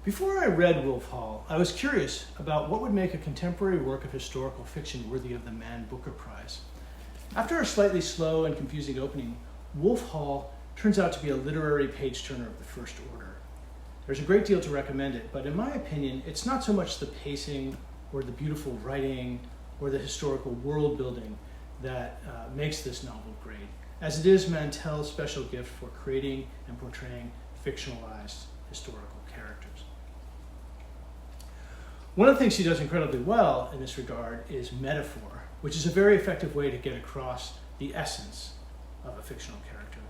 Before I read Wolf Hall, I was curious about what would make a contemporary work of historical fiction worthy of the Man Booker Prize. After a slightly slow and confusing opening, Wolf Hall turns out to be a literary page-turner of the first order. There's a great deal to recommend it, but in my opinion, it's not so much the pacing or the beautiful writing or the historical world building that makes this novel great, as it is Mantel's special gift for creating and portraying fictionalized historical characters. One of the things she does incredibly well in this regard is metaphor, which is a very effective way to get across the essence of a fictional character.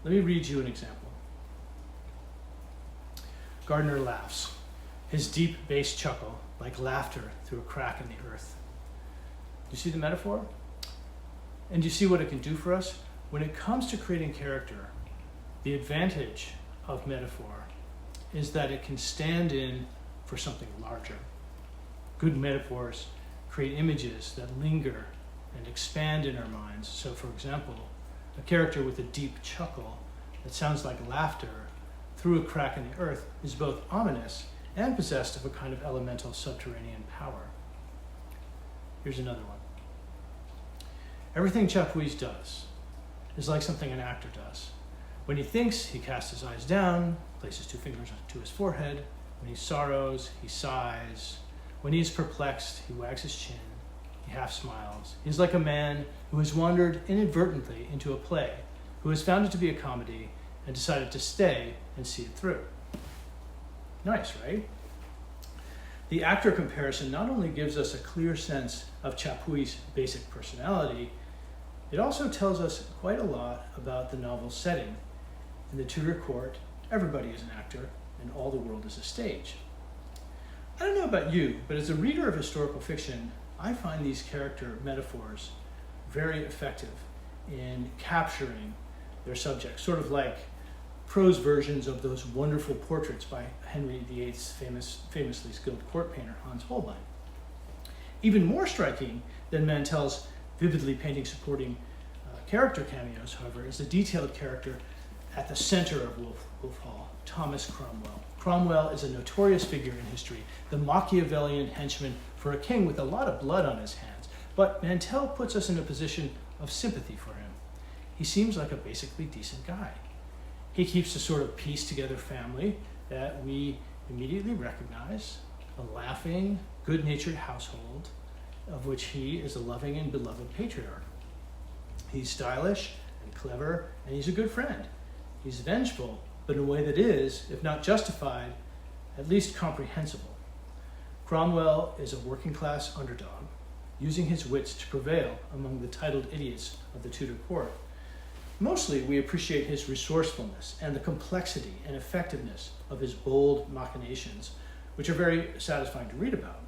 Let me read you an example. Gardner laughs, his deep bass chuckle like laughter through a crack in the earth. Do you see the metaphor? And do you see what it can do for us? When it comes to creating character, the advantage of metaphor is that it can stand in for something larger. Good metaphors create images that linger and expand in our minds. So, for example, a character with a deep chuckle that sounds like laughter through a crack in the earth is both ominous and possessed of a kind of elemental subterranean power. Here's another one. Everything Chapuis does is like something an actor does. When he thinks, he casts his eyes down, places 2 fingers to his forehead. When he sorrows, he sighs. When he is perplexed, he wags his chin. He half smiles. He is like a man who has wandered inadvertently into a play, who has found it to be a comedy and decided to stay and see it through. Nice, right? The actor comparison not only gives us a clear sense of Chapuis' basic personality, it also tells us quite a lot about the novel's setting. In the Tudor court, everybody is an actor, and all the world is a stage. I don't know about you, but as a reader of historical fiction, I find these character metaphors very effective in capturing their subject, sort of like prose versions of those wonderful portraits by Henry VIII's famously skilled court painter, Hans Holbein. Even more striking than Mantel's vividly painting supporting character cameos, however, is the detailed character at the center of Wolf Hall, Thomas Cromwell. Cromwell is a notorious figure in history, the Machiavellian henchman for a king with a lot of blood on his hands. But Mantel puts us in a position of sympathy for him. He seems like a basically decent guy. He keeps a sort of pieced-together family that we immediately recognize, a laughing, good-natured household of which he is a loving and beloved patriarch. He's stylish and clever, and he's a good friend. He's vengeful, but in a way that is, if not justified, at least comprehensible. Cromwell is a working-class underdog, using his wits to prevail among the titled idiots of the Tudor court. Mostly, we appreciate his resourcefulness and the complexity and effectiveness of his bold machinations, which are very satisfying to read about.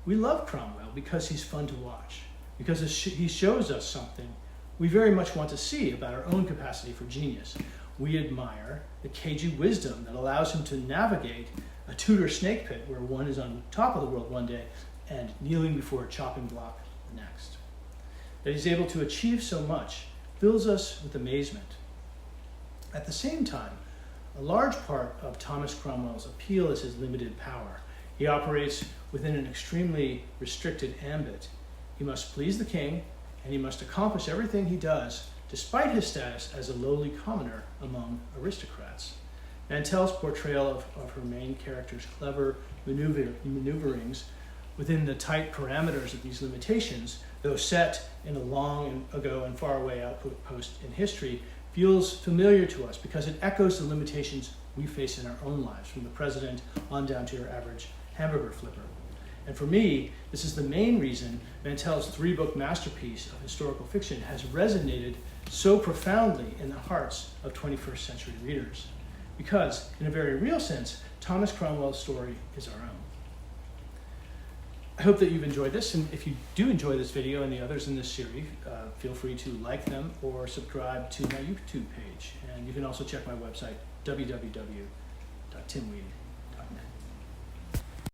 We love Cromwell because he's fun to watch, because he shows us something we very much want to see about our own capacity for genius. We admire the cagey wisdom that allows him to navigate a Tudor snake pit where one is on top of the world one day and kneeling before a chopping block the next. That he's able to achieve so much fills us with amazement. At the same time, a large part of Thomas Cromwell's appeal is his limited power. He operates within an extremely restricted ambit. He must please the king, and he must accomplish everything he does despite his status as a lowly commoner among aristocrats. Mantel's portrayal of her main character's clever maneuverings within the tight parameters of these limitations, though set in a long ago and far away outpost in history, feels familiar to us because it echoes the limitations we face in our own lives, from the president on down to your average hamburger flipper. And for me, this is the main reason Mantel's 3-book masterpiece of historical fiction has resonated so profoundly in the hearts of 21st century readers. Because, in a very real sense, Thomas Cromwell's story is our own. I hope that you've enjoyed this, and if you do enjoy this video and the others in this series, feel free to like them or subscribe to my YouTube page. And you can also check my website, www.timweed.com.